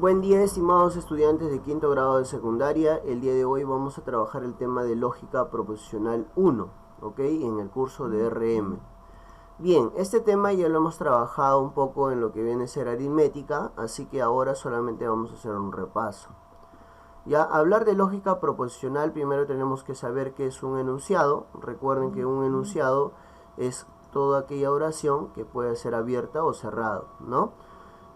Buen día, estimados estudiantes de quinto grado de secundaria. El día de hoy vamos a trabajar el tema de lógica proposicional 1, ¿ok? En el curso de RM. Bien, este tema ya lo hemos trabajado un poco en lo que viene a ser aritmética, así que ahora solamente vamos a hacer un repaso. Ya, hablar de lógica proposicional, primero tenemos que saber qué es un enunciado. Recuerden que un enunciado es toda aquella oración que puede ser abierta o cerrada, ¿no?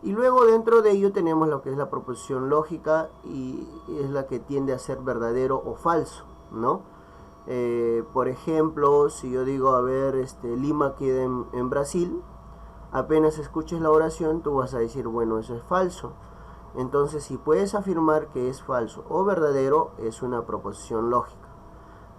Y luego dentro de ello tenemos lo que es la proposición lógica, y es la que tiende a ser verdadero o falso, ¿no? Por ejemplo, si yo digo, a ver, Lima queda en Brasil, apenas escuches la oración tú vas a decir, bueno, eso es falso. Entonces, si puedes afirmar que es falso o verdadero, es una proposición lógica.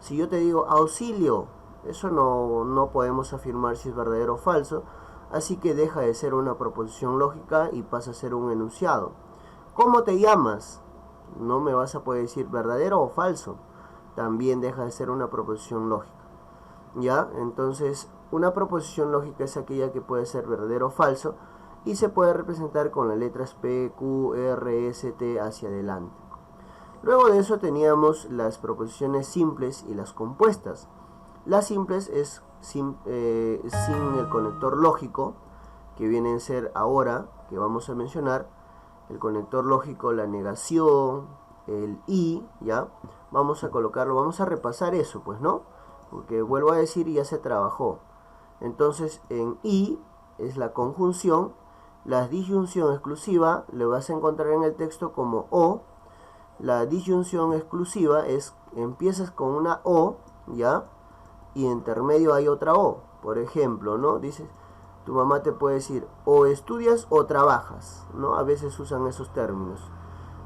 Si yo te digo auxilio, eso no podemos afirmar si es verdadero o falso, así que deja de ser una proposición lógica y pasa a ser un enunciado. ¿Cómo te llamas? No me vas a poder decir verdadero o falso, también deja de ser una proposición lógica. ¿Ya? Entonces, una proposición lógica es aquella que puede ser verdadero o falso y se puede representar con las letras P, Q, R, S, T hacia adelante. Luego de eso teníamos las proposiciones simples y las compuestas. Las simples es sin el conector lógico, que viene a ser ahora, que vamos a mencionar, el conector lógico, la negación, el y, ¿ya? Vamos a colocarlo, vamos a repasar eso, pues, ¿no? Porque vuelvo a decir, ya se trabajó. Entonces, en y es la conjunción, la disyunción exclusiva le vas a encontrar en el texto como o. La disyunción exclusiva es, empiezas con una o, ¿ya? Y intermedio hay otra o. Por ejemplo, ¿no? Dices, tu mamá te puede decir, o estudias o trabajas, ¿no? A veces usan esos términos.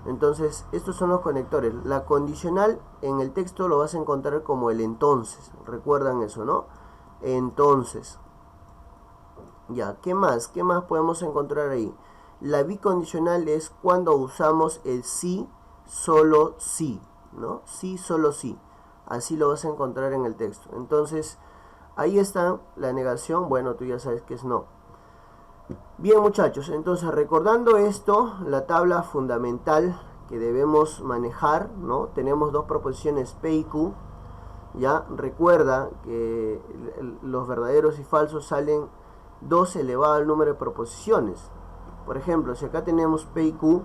Entonces, estos son los conectores. La condicional en el texto lo vas a encontrar como el entonces. Recuerdan eso, ¿no? Entonces. Ya, ¿qué más? ¿Qué más podemos encontrar ahí? La bicondicional es cuando usamos el sí, solo sí, ¿no? Sí, solo sí. Así lo vas a encontrar en el texto. Entonces, ahí está la negación. Bueno, tú ya sabes que es no. Bien, muchachos, entonces recordando esto, la tabla fundamental que debemos manejar, ¿no? Tenemos dos proposiciones P y Q. Ya, recuerda que los verdaderos y falsos salen 2 elevado al número de proposiciones. Por ejemplo, si acá tenemos P y Q,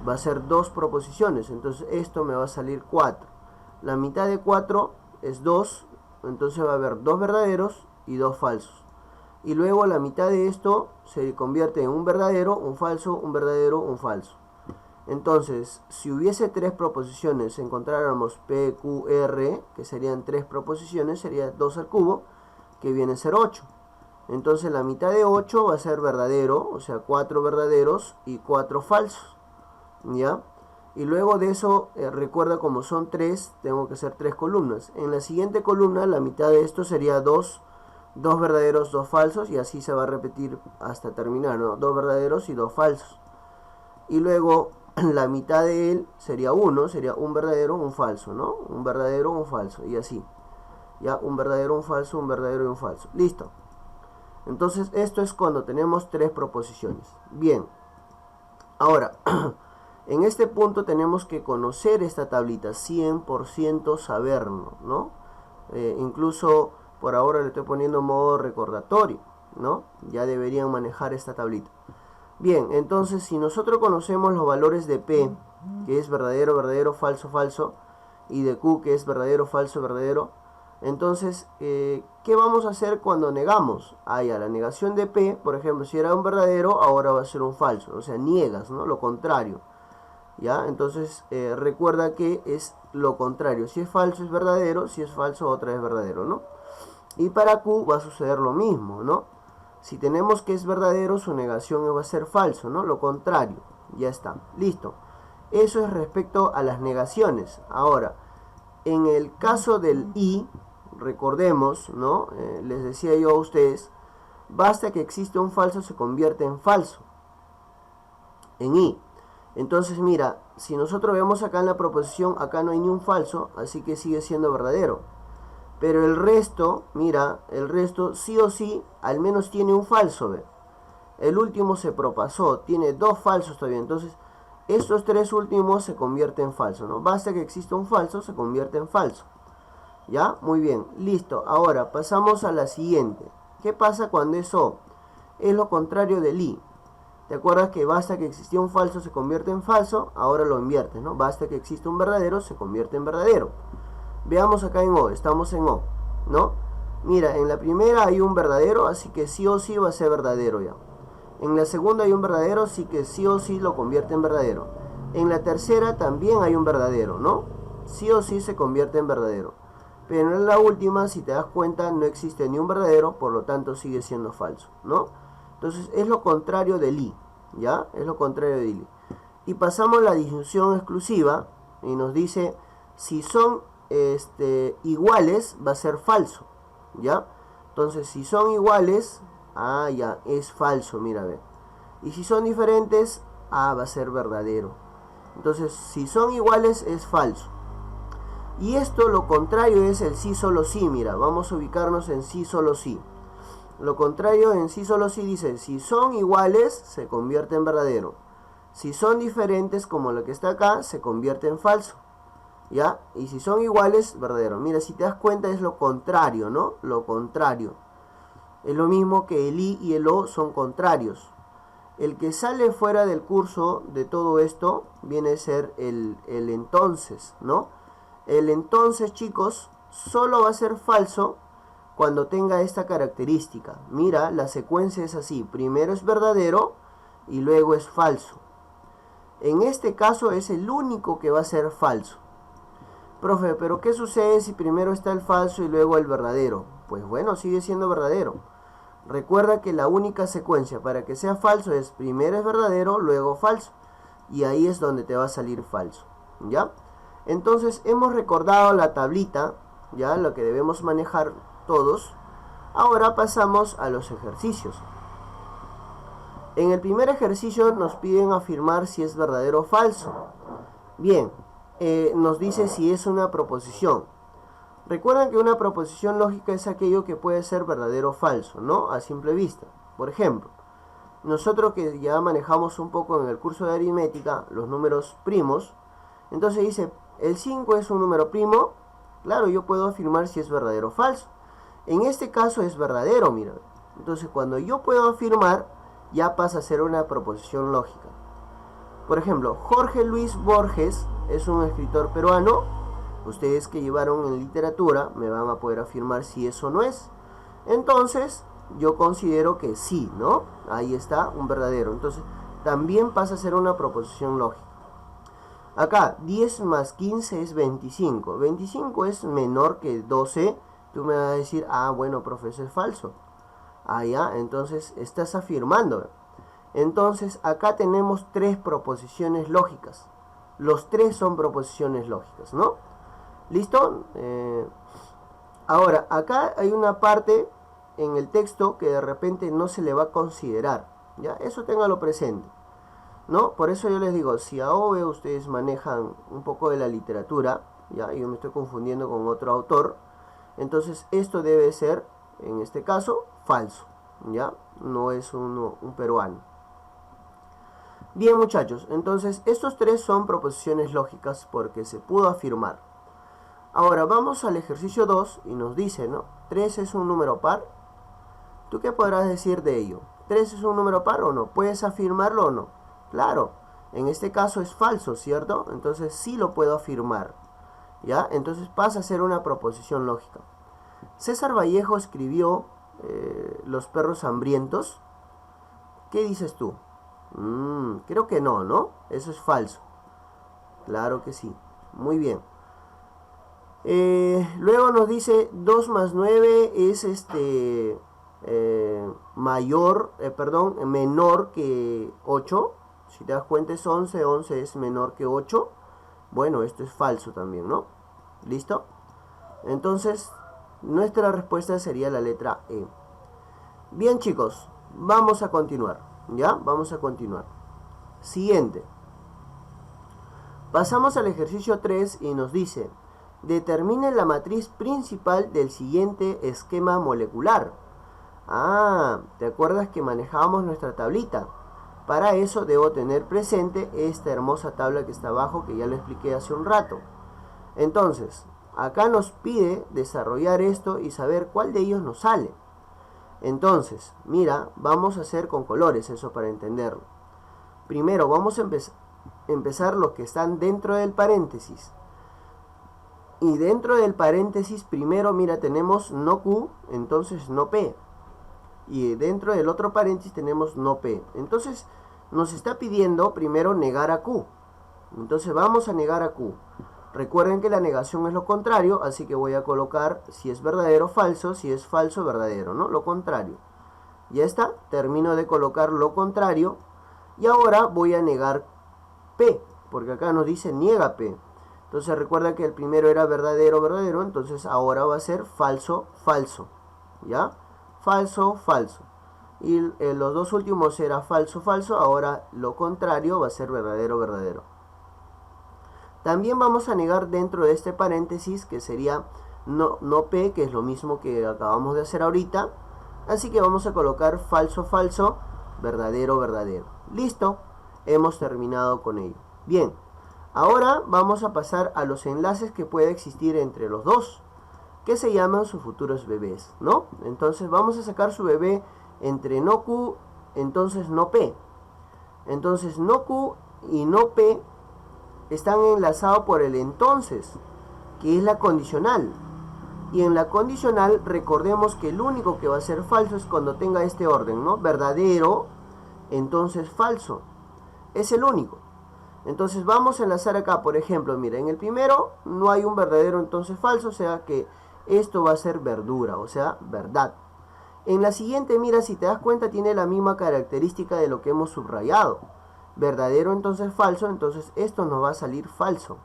va a ser 2 proposiciones. Entonces, esto me va a salir 4. La mitad de 4 es 2, entonces va a haber 2 verdaderos y 2 falsos. Y luego la mitad de esto se convierte en un verdadero, un falso, un verdadero, un falso. Entonces, si hubiese 3 proposiciones, encontráramos P, Q, R, que serían 3 proposiciones, sería 2 al cubo, que viene a ser 8. Entonces la mitad de 8 va a ser verdadero, o sea, 4 verdaderos y 4 falsos. ¿Ya? Y luego de eso, recuerda, como son 3, tengo que hacer 3 columnas. En la siguiente columna, la mitad de esto sería 2 verdaderos, 2 falsos, y así se va a repetir hasta terminar, ¿no? 2 verdaderos y 2 falsos. Y luego, la mitad de él sería 1, sería un verdadero, un falso, ¿no? Un verdadero, un falso, y así. Ya, un verdadero, un falso, un verdadero y un falso. Listo. Entonces, esto es cuando tenemos 3 proposiciones. Bien. Ahora, en este punto tenemos que conocer esta tablita, 100% saberlo, ¿no? Incluso por ahora le estoy poniendo modo recordatorio, ¿no? Ya deberían manejar esta tablita. Bien, entonces si nosotros conocemos los valores de P, que es verdadero, verdadero, falso, falso, y de Q, que es verdadero, falso, verdadero, entonces, ¿qué vamos a hacer cuando negamos? Ah, ya, la negación de P, por ejemplo, si era un verdadero, ahora va a ser un falso, o sea, niegas, ¿no? Lo contrario. ¿Ya? Entonces, recuerda que es lo contrario. Si es falso es verdadero, si es falso otra vez verdadero, ¿no? Y para Q va a suceder lo mismo, ¿no? Si tenemos que es verdadero, su negación va a ser falso, ¿no? Lo contrario. Ya está. Listo. Eso es respecto a las negaciones. Ahora, en el caso del y, recordemos, ¿no? Les decía yo a ustedes, basta que exista un falso, se convierte en falso. En y. Entonces, mira, si nosotros vemos acá en la proposición, acá no hay ni un falso, así que sigue siendo verdadero. Pero el resto, mira, el resto sí o sí, al menos tiene un falso, ¿ve? El último se propasó, tiene 2 falsos todavía. Entonces, estos tres últimos se convierten en falso, ¿no? Basta que exista un falso, se convierte en falso. ¿Ya? Muy bien, listo. Ahora pasamos a la siguiente. ¿Qué pasa cuando eso es lo contrario del i? ¿Te acuerdas que basta que existía un falso se convierte en falso? Ahora lo inviertes, ¿no? Basta que exista un verdadero se convierte en verdadero. Veamos acá en O, estamos en O, ¿no? Mira, en la primera hay un verdadero, así que sí o sí va a ser verdadero ya. En la segunda hay un verdadero, así que sí o sí lo convierte en verdadero. En la tercera también hay un verdadero, ¿no? Sí o sí se convierte en verdadero. Pero en la última, si te das cuenta, no existe ni un verdadero, por lo tanto sigue siendo falso, ¿no? Entonces es lo contrario del i, ¿ya? Es lo contrario del i. Y pasamos a la disyunción exclusiva y nos dice, si son iguales, va a ser falso, ¿ya? Entonces si son iguales, ya, es falso, mira, a ver. Y si son diferentes, va a ser verdadero. Entonces si son iguales, es falso. Y esto, lo contrario, es el sí solo sí. Mira, vamos a ubicarnos en sí solo sí. Lo contrario en sí solo sí dice, si son iguales, se convierte en verdadero. Si son diferentes, como lo que está acá, se convierte en falso. ¿Ya? Y si son iguales, verdadero. Mira, si te das cuenta es lo contrario, ¿no? Lo contrario. Es lo mismo que el i y el o son contrarios. El que sale fuera del curso de todo esto viene a ser el entonces, ¿no? El entonces, chicos, solo va a ser falso cuando tenga esta característica. Mira, la secuencia es así. Primero es verdadero y luego es falso. En este caso es el único que va a ser falso. Profe, ¿pero qué sucede si primero está el falso y luego el verdadero? Pues bueno, sigue siendo verdadero. Recuerda que la única secuencia para que sea falso es primero es verdadero, luego falso. Y ahí es donde te va a salir falso. ¿Ya? Entonces hemos recordado la tablita, ya lo que debemos manejar todos. Ahora pasamos a los ejercicios. En el primer ejercicio nos piden afirmar si es verdadero o falso. Bien, nos dice si es una proposición. Recuerden que una proposición lógica es aquello que puede ser verdadero o falso, ¿no? A simple vista. Por ejemplo, nosotros que ya manejamos un poco en el curso de aritmética los números primos, entonces dice, el 5 es un número primo. Claro, yo puedo afirmar si es verdadero o falso. En este caso es verdadero, mira. Entonces cuando yo puedo afirmar, ya pasa a ser una proposición lógica. Por ejemplo, Jorge Luis Borges es un escritor peruano. Ustedes que llevaron en literatura me van a poder afirmar si eso no es. Entonces yo considero que sí, ¿no? Ahí está un verdadero. Entonces también pasa a ser una proposición lógica. Acá, 10 más 15 es 25. 25 es menor que 12. Tú me vas a decir, bueno, profe, eso es falso. Ya, entonces estás afirmando. Entonces, acá tenemos tres proposiciones lógicas. Los tres son proposiciones lógicas, ¿no? ¿Listo? Ahora, acá hay una parte en el texto que de repente no se le va a considerar. ¿Ya? Eso téngalo presente, ¿no? Por eso yo les digo, si a OVE ustedes manejan un poco de la literatura, ya, yo me estoy confundiendo con otro autor, entonces esto debe ser, en este caso, falso, ya, no es un peruano. Bien, muchachos, entonces estos tres son proposiciones lógicas porque se pudo afirmar. Ahora vamos al ejercicio 2 y nos dice, ¿no? 3 es un número par. ¿Tú qué podrás decir de ello? ¿3 es un número par o no? ¿Puedes afirmarlo o no? Claro, en este caso es falso, ¿cierto? Entonces sí lo puedo afirmar, ¿ya? Entonces pasa a ser una proposición lógica. César Vallejo escribió Los perros hambrientos. ¿Qué dices tú? Creo que no, ¿no? Eso es falso. Claro que sí. Muy bien. Luego nos dice 2 más 9 es menor que 8. Si te das cuenta es 11, 11 es menor que 8. Bueno, esto es falso también, ¿no? ¿Listo? Entonces, nuestra respuesta sería la letra E. Bien, chicos, vamos a continuar, ¿ya? Vamos a continuar. Siguiente. Pasamos al ejercicio 3 y nos dice, determine la matriz principal del siguiente esquema molecular. ¿Te acuerdas que manejábamos nuestra tablita? Para eso debo tener presente esta hermosa tabla que está abajo, que ya lo expliqué hace un rato. Entonces, acá nos pide desarrollar esto y saber cuál de ellos nos sale. Entonces, mira, vamos a hacer con colores eso para entenderlo. Primero vamos a empezar los que están dentro del paréntesis. Y dentro del paréntesis, primero, mira, tenemos no Q, entonces no P. Y dentro del otro paréntesis tenemos no P. Entonces nos está pidiendo primero negar a Q. Entonces vamos a negar a Q. Recuerden que la negación es lo contrario, así que voy a colocar si es verdadero, falso, si es falso, verdadero, ¿no? Lo contrario. Ya está, termino de colocar lo contrario. Y ahora voy a negar P, porque acá nos dice niega P. Entonces recuerda que el primero era verdadero, verdadero, entonces ahora va a ser falso, falso. ¿Ya? Falso, falso. Y los dos últimos era falso, falso, ahora lo contrario va a ser verdadero, verdadero. También vamos a negar dentro de este paréntesis, que sería no P, que es lo mismo que acabamos de hacer ahorita. Así que vamos a colocar falso, falso, verdadero, verdadero. Listo, hemos terminado con ello. Bien, ahora vamos a pasar a los enlaces que puede existir entre los dos, que se llaman sus futuros bebés, ¿no? Entonces vamos a sacar su bebé entre no Q, entonces no P. Entonces no Q y no P están enlazados por el entonces, que es la condicional. Y en la condicional recordemos que el único que va a ser falso es cuando tenga este orden, ¿no? Verdadero, entonces falso. Es el único. Entonces vamos a enlazar acá, por ejemplo, mira, en el primero no hay un verdadero, entonces falso, o sea que esto va a ser verdura, o sea, verdad. En la siguiente, mira, si te das cuenta, tiene la misma característica de lo que hemos subrayado. Verdadero, entonces falso, entonces esto nos va a salir falso.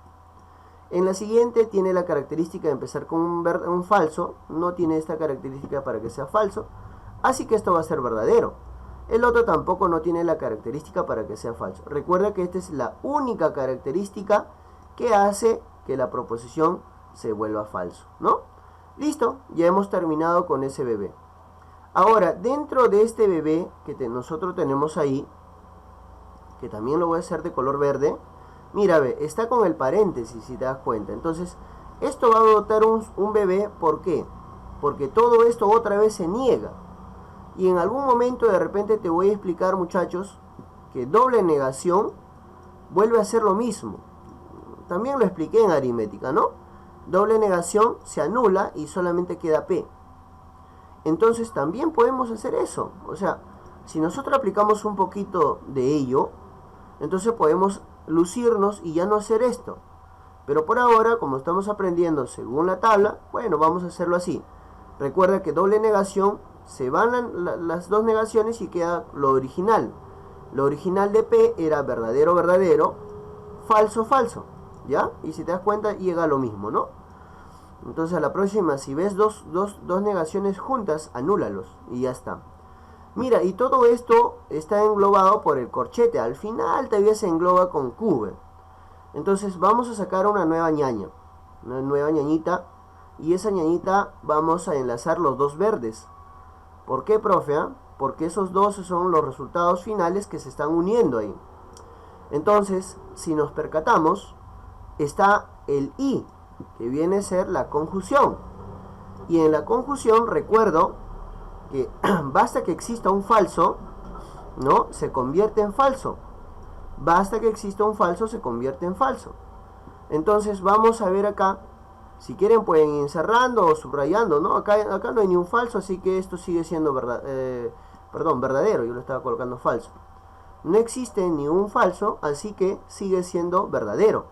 En la siguiente tiene la característica de empezar con un falso, no tiene esta característica para que sea falso, así que esto va a ser verdadero. El otro tampoco no tiene la característica para que sea falso. Recuerda que esta es la única característica que hace que la proposición se vuelva falso, ¿no? Listo, ya hemos terminado con ese bebé. Ahora, dentro de este bebé que nosotros tenemos ahí, que también lo voy a hacer de color verde, mira, ve, está con el paréntesis, si te das cuenta. Entonces, esto va a adoptar un bebé, ¿por qué? Porque todo esto otra vez se niega. Y en algún momento de repente te voy a explicar, muchachos, que doble negación vuelve a ser lo mismo. También lo expliqué en aritmética, ¿no? Doble negación se anula y solamente queda P. Entonces también podemos hacer eso. O sea, si nosotros aplicamos un poquito de ello, entonces podemos lucirnos y ya no hacer esto. Pero por ahora, como estamos aprendiendo según la tabla, bueno, vamos a hacerlo así. Recuerda que doble negación, se van las dos negaciones y queda lo original. Lo original de P era verdadero, verdadero, falso, falso. ¿Ya? Y si te das cuenta, llega a lo mismo, ¿no? Entonces a la próxima, si ves dos negaciones juntas, anúlalos y ya está. Mira, y todo esto está englobado por el corchete. Al final todavía se engloba con Q. Entonces vamos a sacar una nueva ñaña. Una nueva ñañita. Y esa ñañita vamos a enlazar los dos verdes. ¿Por qué, profe? Porque esos dos son los resultados finales que se están uniendo ahí. Entonces, si nos percatamos, está el I, que viene a ser la conjunción. Y en la conjunción, recuerdo que basta que exista un falso, ¿no? Se convierte en falso. Basta que exista un falso, se convierte en falso. Entonces vamos a ver acá, si quieren pueden ir cerrando o subrayando, ¿no? Acá no hay ni un falso, así que esto sigue siendo verdadero, yo lo estaba colocando falso. No existe ni un falso, así que sigue siendo verdadero.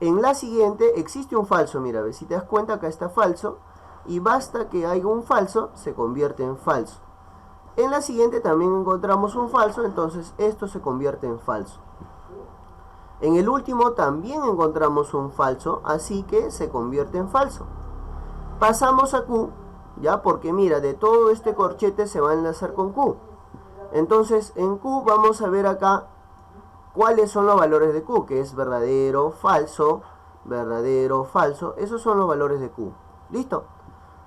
En la siguiente existe un falso, mira, ve, si te das cuenta acá está falso, y basta que haya un falso, se convierte en falso. En la siguiente también encontramos un falso, entonces esto se convierte en falso. En el último también encontramos un falso, así que se convierte en falso. Pasamos a Q, ya, porque mira, de todo este corchete se va a enlazar con Q. Entonces en Q vamos a ver acá cuáles son los valores de Q, que es verdadero, falso, esos son los valores de Q. ¿Listo?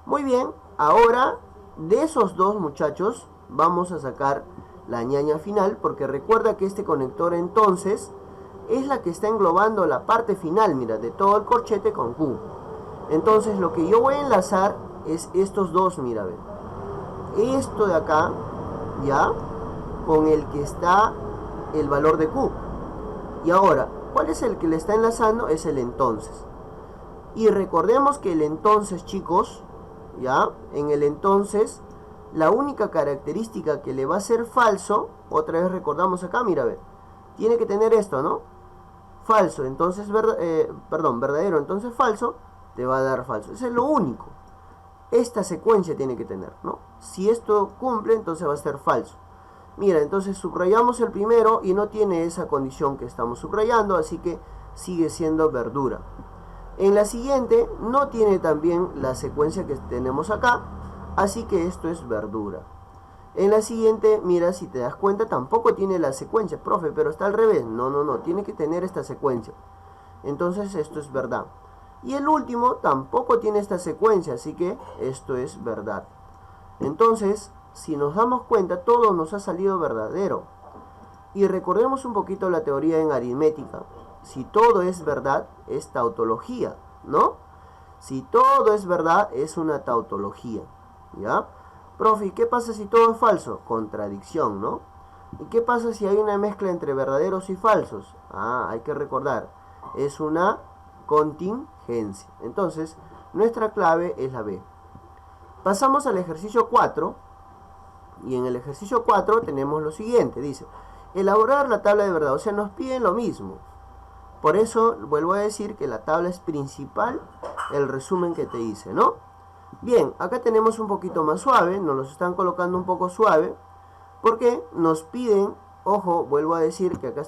Muy bien, ahora de esos dos, muchachos, vamos a sacar la ñaña final, porque recuerda que este conector entonces es la que está englobando la parte final, mira, de todo el corchete con Q. Entonces lo que yo voy a enlazar es estos dos, mira, ve. Esto de acá, ya, con el que está el valor de Q. Y ahora, ¿cuál es el que le está enlazando? Es el entonces. Y recordemos que el entonces, chicos, ya, en el entonces, la única característica que le va a ser falso, otra vez recordamos acá, mira, ve, tiene que tener esto, ¿no? Falso, entonces, verdadero, entonces falso, te va a dar falso. Eso es lo único. Esta secuencia tiene que tener, ¿no? Si esto cumple, entonces va a ser falso. Mira, entonces subrayamos el primero y no tiene esa condición que estamos subrayando, así que sigue siendo verdura. En la siguiente no tiene también la secuencia que tenemos acá, así que esto es verdura. En la siguiente, mira, si te das cuenta, tampoco tiene la secuencia. Profe, pero está al revés. No, tiene que tener esta secuencia. Entonces esto es verdad. Y el último tampoco tiene esta secuencia, así que esto es verdad. Entonces, si nos damos cuenta, todo nos ha salido verdadero. Y recordemos un poquito la teoría en aritmética. Si todo es verdad, es tautología, ¿no? Si todo es verdad, es una tautología, ¿ya? Profe, ¿qué pasa si todo es falso? Contradicción, ¿no? ¿Y qué pasa si hay una mezcla entre verdaderos y falsos? Hay que recordar, es una contingencia. Entonces, nuestra clave es la B. Pasamos al ejercicio 4. Y en el ejercicio 4 tenemos lo siguiente. Dice, elaborar la tabla de verdad. O sea, nos piden lo mismo. Por eso, vuelvo a decir que la tabla es principal, el resumen que te hice, ¿no? Bien, acá tenemos un poquito más suave. Nos los están colocando un poco suave. Porque nos piden, ojo, vuelvo a decir que acá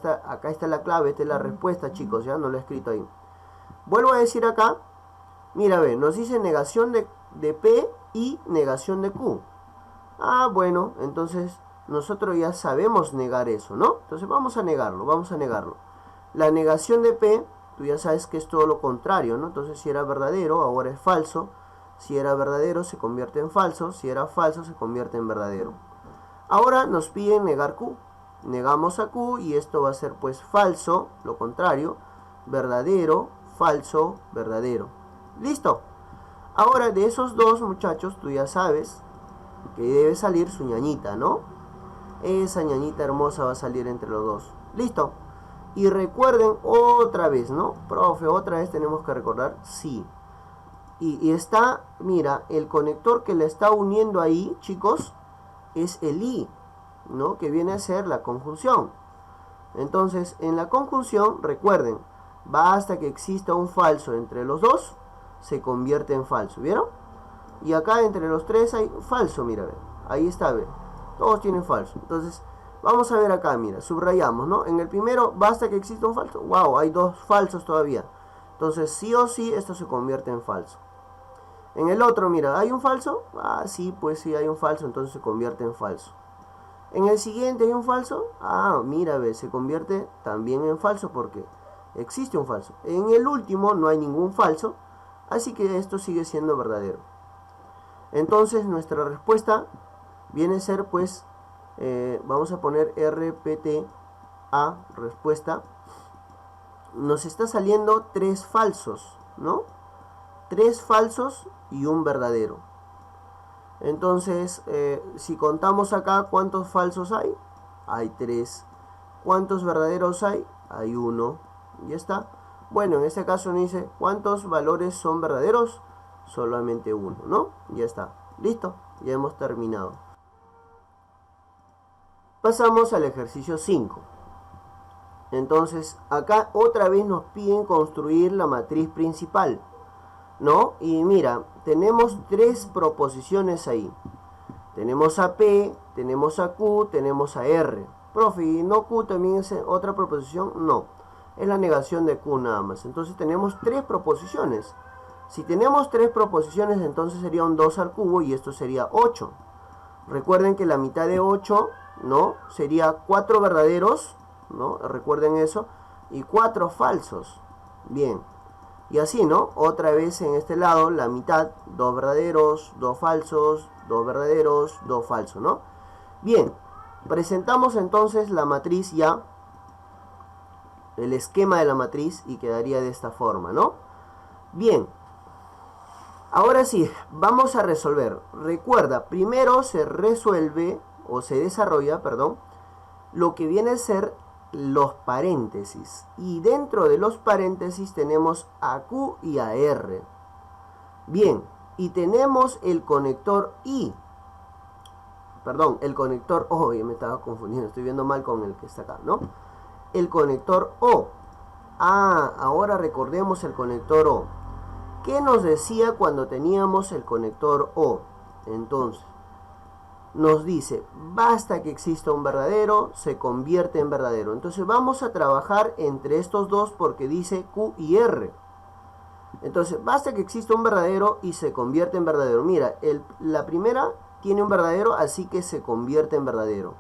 está la clave. Esta es la respuesta, chicos, ya no lo he escrito ahí. Vuelvo a decir acá, mira, ve, nos dice negación de P y negación de Q. Bueno, entonces nosotros ya sabemos negar eso, ¿no? Entonces vamos a negarlo. La negación de P, tú ya sabes que es todo lo contrario, ¿no? Entonces si era verdadero, ahora es falso. Si era verdadero, se convierte en falso. Si era falso, se convierte en verdadero. Ahora nos piden negar Q. Negamos a Q y esto va a ser pues falso, lo contrario, verdadero, falso, verdadero. ¿Listo? Ahora de esos dos, muchachos, tú ya sabes que debe salir su ñañita, ¿no? Esa ñañita hermosa va a salir entre los dos. ¿Listo? Y recuerden otra vez, ¿no? Profe, otra vez tenemos que recordar, sí. Y está, mira, el conector que le está uniendo ahí, chicos, es el I, ¿no? Que viene a ser la conjunción. Entonces, en la conjunción, recuerden, basta que exista un falso entre los dos, se convierte en falso, ¿vieron? Y acá entre los tres hay falso, mira, ve. Ahí está, ve. Todos tienen falso. Entonces, vamos a ver acá, mira, subrayamos, ¿no? En el primero, basta que exista un falso. Wow, hay dos falsos todavía. Entonces, sí o sí, esto se convierte en falso. En el otro, mira, ¿hay un falso? Sí, pues sí, hay un falso, entonces se convierte en falso. En el siguiente, ¿hay un falso? Mira, ve, se convierte también en falso porque existe un falso. En el último no hay ningún falso, así que esto sigue siendo verdadero. Entonces, nuestra respuesta viene a ser, pues, vamos a poner RPTA, respuesta. Nos está saliendo 3 falsos, ¿no? 3 falsos y un verdadero. Entonces, si contamos acá, ¿cuántos falsos hay? Hay 3. ¿Cuántos verdaderos hay? Hay 1. Ya está. Bueno, en este caso nos dice, ¿cuántos valores son verdaderos? Solamente 1, ¿no? Ya está. Listo. Ya hemos terminado. Pasamos al ejercicio 5. Entonces, acá otra vez nos piden construir la matriz principal, ¿no? Y mira, tenemos 3 proposiciones ahí. Tenemos a P, tenemos a Q, tenemos a R. Profe, ¿y no Q también es otra proposición? No, es la negación de Q nada más. Entonces tenemos 3 proposiciones. Si tenemos 3 proposiciones, entonces sería un 2 al cubo y esto sería 8. Recuerden que la mitad de 8, ¿no? Sería 4 verdaderos, ¿no? Recuerden eso. Y 4 falsos. Bien. Y así, ¿no? Otra vez en este lado, la mitad, 2 verdaderos, 2 falsos, 2 verdaderos, 2 falsos, ¿no? Bien. Presentamos entonces la matriz ya, el esquema de la matriz, y quedaría de esta forma, ¿no? Bien, ahora sí, vamos a resolver. Recuerda, primero se resuelve, o se desarrolla, perdón, lo que viene a ser los paréntesis. Y dentro de los paréntesis tenemos a Q y a R. Bien, y tenemos el conector I. Perdón, el conector O, me estaba confundiendo, estoy viendo mal con el que está acá, ¿no? El conector O. Ah, ahora recordemos el conector O. ¿Qué nos decía cuando teníamos el conector O? Entonces, nos dice, basta que exista un verdadero, se convierte en verdadero. Entonces vamos a trabajar entre estos dos porque dice Q y R. Entonces, basta que exista un verdadero y se convierte en verdadero. Mira, la primera tiene un verdadero, así que se convierte en verdadero.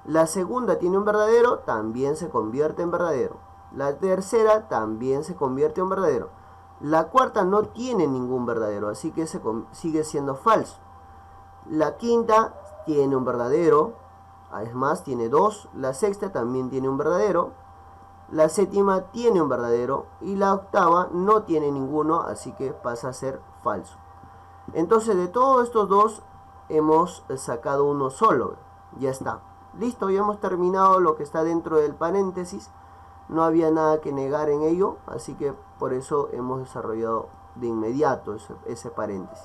La segunda tiene un verdadero, también se convierte en verdadero. La tercera también se convierte en verdadero. La cuarta no tiene ningún verdadero, así que sigue siendo falso. La quinta tiene un verdadero, es más, tiene dos. La sexta también tiene un verdadero. La séptima tiene un verdadero. Y la octava no tiene ninguno, así que pasa a ser falso. Entonces, de todos estos dos, hemos sacado uno solo. Ya está. Listo, ya hemos terminado lo que está dentro del paréntesis. No había nada que negar en ello, así que por eso hemos desarrollado de inmediato ese paréntesis.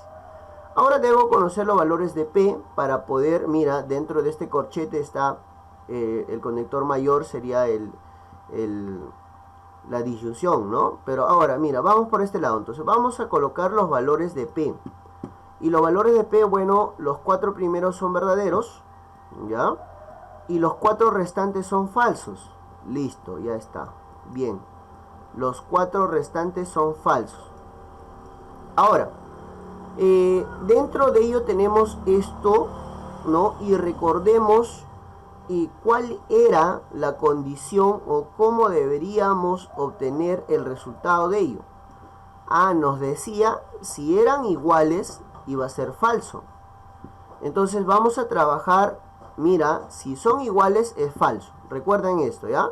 Ahora debo conocer los valores de P para poder, mira, dentro de este corchete está el conector mayor, sería la disyunción, ¿no? Pero ahora, mira, vamos por este lado. Entonces vamos a colocar los valores de P. Y los valores de P, bueno, los 4 primeros son verdaderos, ¿ya? Y los 4 restantes son falsos. Listo, ya está. Bien. Los 4 restantes son falsos. Ahora, dentro de ello tenemos esto, ¿no? Y recordemos cuál era la condición o cómo deberíamos obtener el resultado de ello. Ah, nos decía, si eran iguales, iba a ser falso. Entonces vamos a trabajar, mira, si son iguales es falso. Recuerden esto, ¿ya?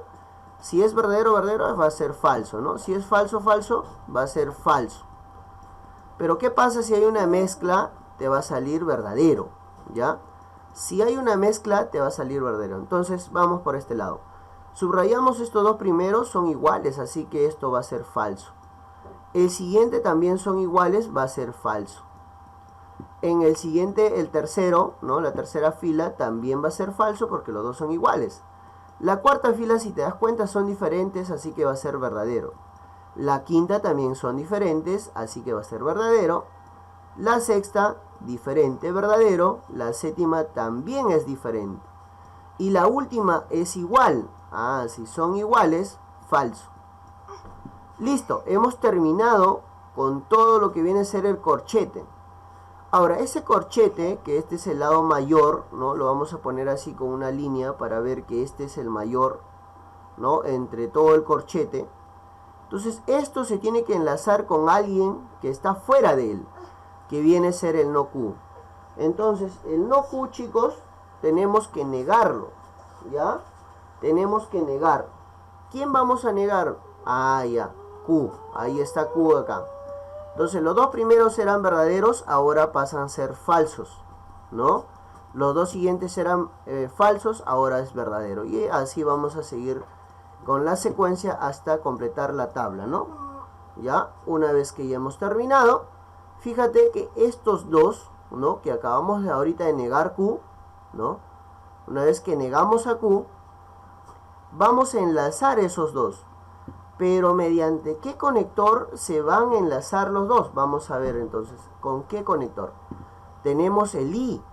Si es verdadero, verdadero, va a ser falso, ¿no? Si es falso, falso, va a ser falso. Pero ¿qué pasa si hay una mezcla? Te va a salir verdadero, ¿ya? Si hay una mezcla, te va a salir verdadero. Entonces, vamos por este lado. Subrayamos estos dos primeros, son iguales, así que esto va a ser falso. El siguiente también son iguales, va a ser falso. En el siguiente, el tercero, ¿no? La tercera fila también va a ser falso porque los dos son iguales. La cuarta fila, si te das cuenta, son diferentes, así que va a ser verdadero. La quinta también son diferentes, así que va a ser verdadero. La sexta, diferente, verdadero. La séptima también es diferente. Y la última es igual. Ah, si son iguales, falso. Listo, hemos terminado con todo lo que viene a ser el corchete. Ahora, ese corchete, que este es el lado mayor, ¿no? Lo vamos a poner así con una línea para ver que este es el mayor, ¿no? Entre todo el corchete. Entonces, esto se tiene que enlazar con alguien que está fuera de él, que viene a ser el no Q. Entonces, el no Q, chicos, tenemos que negarlo, ¿ya? Tenemos que negar. ¿Quién vamos a negar? Ah, ya, Q. Ahí está Q acá. Entonces, los dos primeros eran verdaderos, ahora pasan a ser falsos, ¿no? Los dos siguientes eran falsos, ahora es verdadero. Y así vamos a seguir con la secuencia hasta completar la tabla, ¿no? Ya, una vez que ya hemos terminado, fíjate que estos dos, ¿no? Que acabamos de ahorita de negar Q, ¿no? Una vez que negamos a Q, vamos a enlazar esos dos. Pero mediante qué conector se van a enlazar los dos. Vamos a ver entonces, ¿con qué conector? Tenemos el I.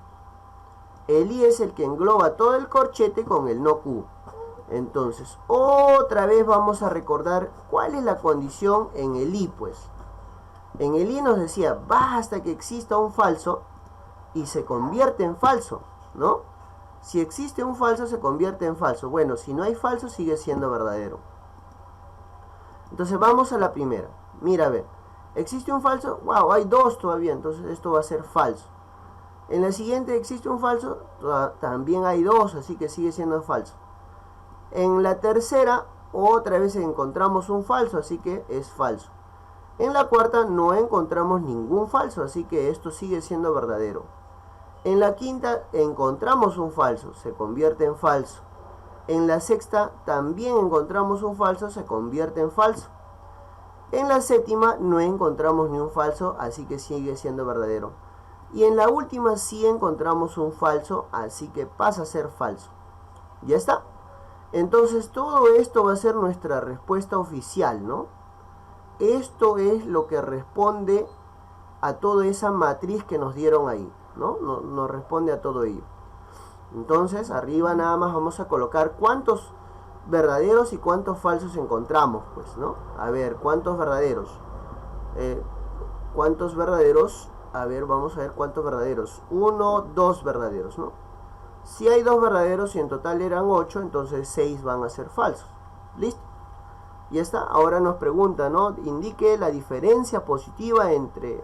El I es el que engloba todo el corchete con el no Q. Entonces, otra vez vamos a recordar cuál es la condición en el I, pues. En el I nos decía, basta que exista un falso y se convierte en falso, ¿no? Si existe un falso, se convierte en falso. Bueno, si no hay falso, sigue siendo verdadero. Entonces vamos a la primera. Mira, a ver, ¿existe un falso? Wow, hay dos todavía, entonces esto va a ser falso. En la siguiente existe un falso, también hay 2, así que sigue siendo falso. En la tercera otra vez encontramos un falso, así que es falso. En la cuarta no encontramos ningún falso, así que esto sigue siendo verdadero. En la quinta encontramos un falso, se convierte en falso. En la sexta también encontramos un falso, se convierte en falso. En la séptima no encontramos ni un falso, así que sigue siendo verdadero. Y en la última sí encontramos un falso, así que pasa a ser falso. ¿Ya está? Entonces todo esto va a ser nuestra respuesta oficial, ¿no? Esto es lo que responde a toda esa matriz que nos dieron ahí, ¿no? Nos responde a todo ello. Entonces arriba nada más vamos a colocar cuántos verdaderos y cuántos falsos encontramos, pues, ¿no? A ver, ¿cuántos verdaderos? ¿Cuántos verdaderos? A ver, vamos a ver cuántos verdaderos. 1, 2 verdaderos, ¿no? Si hay 2 verdaderos y en total eran 8, entonces 6 van a ser falsos. ¿Listo? Ya está. Ahora nos pregunta, ¿no? Indique la diferencia positiva entre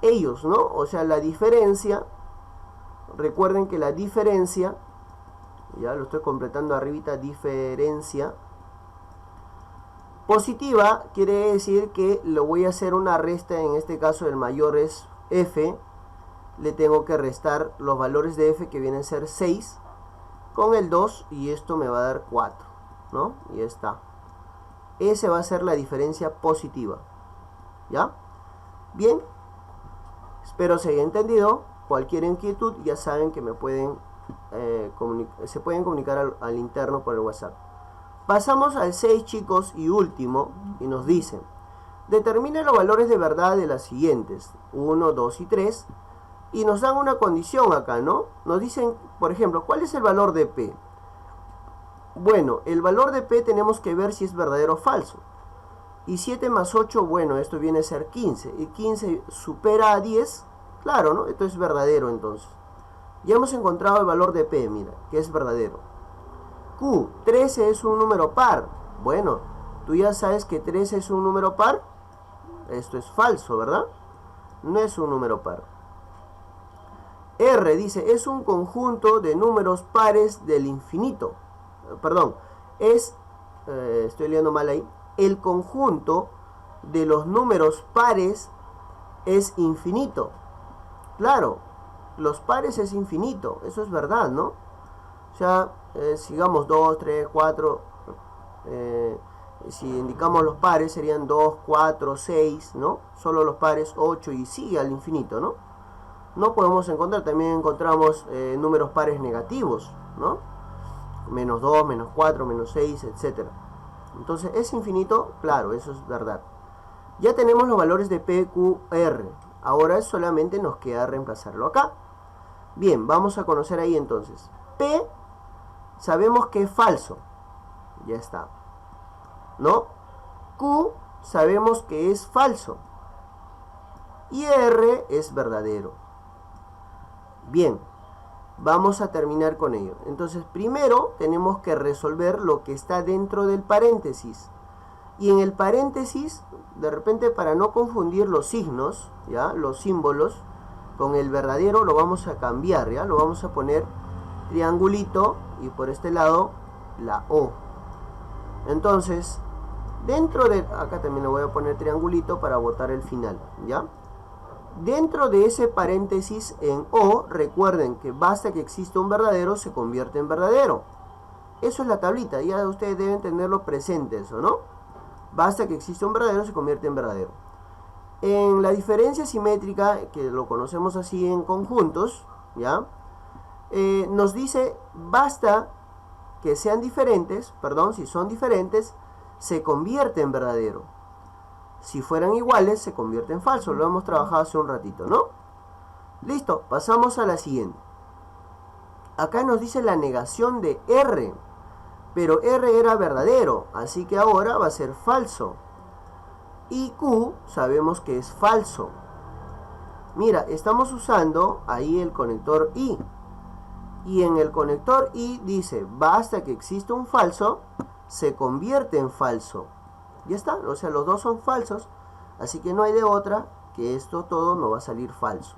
ellos, ¿no? O sea, la diferencia, recuerden que la diferencia, ya lo estoy completando arribita, diferencia positiva quiere decir que lo voy a hacer una resta. En este caso el mayor es f, le tengo que restar los valores de f que vienen a ser 6 con el 2 y esto me va a dar 4, ¿no? Y está. Esa va a ser la diferencia positiva. ¿Ya? Bien. Espero se haya entendido. Cualquier inquietud ya saben que me pueden se pueden comunicar al interno por el WhatsApp. Pasamos al 6, chicos, y último, y nos dicen: determine los valores de verdad de las siguientes, 1, 2 y 3, y nos dan una condición acá, ¿no? Nos dicen, por ejemplo, ¿cuál es el valor de P? Bueno, el valor de P tenemos que ver si es verdadero o falso. Y 7 más 8, bueno, esto viene a ser 15. Y 15 supera a 10, claro, ¿no? Esto es verdadero entonces. Ya hemos encontrado el valor de P, mira, que es verdadero. Q, 13 es un número par. Bueno, tú ya sabes que 13 es un número par. Esto es falso, ¿verdad? No es un número par. R dice, es un conjunto de números pares del infinito. Perdón, estoy leyendo mal ahí. El conjunto de los números pares es infinito. Claro, los pares es infinito, eso es verdad, ¿no? O sea, sigamos 2, 3, 4, si indicamos los pares serían 2, 4, 6, ¿no? Solo los pares 8 y sigue al infinito, ¿no? No podemos encontrar, también encontramos números pares negativos, ¿no? Menos 2, menos 4, menos 6, etc. Entonces, ¿es infinito? Claro, eso es verdad. Ya tenemos los valores de P, Q, R. Ahora solamente nos queda reemplazarlo acá. Bien, vamos a conocer ahí entonces. P, sabemos que es falso. Ya está. ¿No? Q, sabemos que es falso. Y R es verdadero. Bien, vamos a terminar con ello. Entonces, primero tenemos que resolver lo que está dentro del paréntesis. Y en el paréntesis, de repente, para no confundir los signos, ¿ya? Los símbolos, con el verdadero lo vamos a cambiar, ¿ya? Lo vamos a poner triangulito y por este lado la O. Entonces, dentro de... Acá también le voy a poner triangulito para botar el final, ¿ya? Dentro de ese paréntesis en O, recuerden que basta que exista un verdadero, se convierte en verdadero. Eso es la tablita, ya ustedes deben tenerlo presente eso, ¿no? Basta que exista un verdadero, se convierte en verdadero. En la diferencia simétrica, que lo conocemos así en conjuntos, ¿ya? Nos dice, basta que sean diferentes, perdón, si son diferentes, se convierte en verdadero. Si fueran iguales, se convierte en falso. Lo hemos trabajado hace un ratito, ¿no? Listo, pasamos a la siguiente. Acá nos dice la negación de R. Pero R era verdadero, así que ahora va a ser falso. Y Q sabemos que es falso. Mira, estamos usando ahí el conector I. Y en el conector I dice, basta que exista un falso, se convierte en falso. Ya está, o sea, los dos son falsos, así que no hay de otra que esto todo no va a salir falso.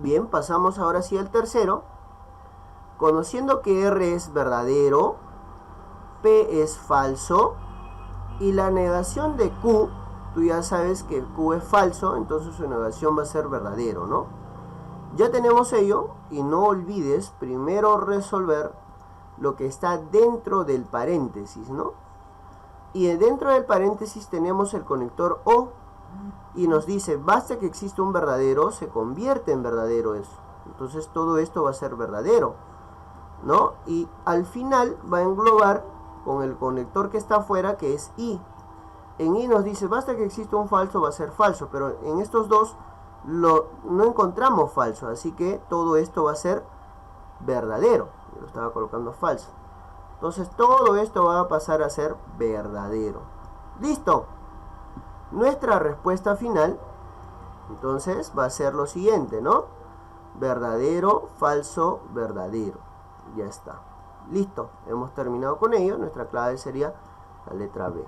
Bien, pasamos ahora sí al tercero. Conociendo que R es verdadero, P es falso, y la negación de Q, tú ya sabes que Q es falso, entonces su negación va a ser verdadero, ¿no? Ya tenemos ello, y no olvides primero resolver lo que está dentro del paréntesis, ¿no? Y dentro del paréntesis tenemos el conector O, y nos dice, basta que exista un verdadero, se convierte en verdadero eso. Entonces todo esto va a ser verdadero, ¿no? Y al final va a englobar con el conector que está afuera, que es I. En I nos dice, basta que exista un falso, va a ser falso, pero en estos dos no encontramos falso, así que todo esto va a ser verdadero. Yo lo estaba colocando falso. Entonces todo esto va a pasar a ser verdadero. ¿Listo? Nuestra respuesta final, entonces, va a ser lo siguiente, ¿no? Verdadero, falso, verdadero. Ya está. Listo, hemos terminado con ello. Nuestra clave sería la letra B.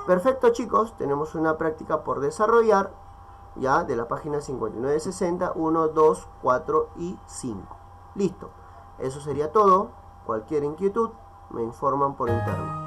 Perfecto, chicos, tenemos una práctica por desarrollar, ya, de la página 5960, 1, 2, 4 y 5. Listo, eso sería todo. Cualquier inquietud me informan por interno.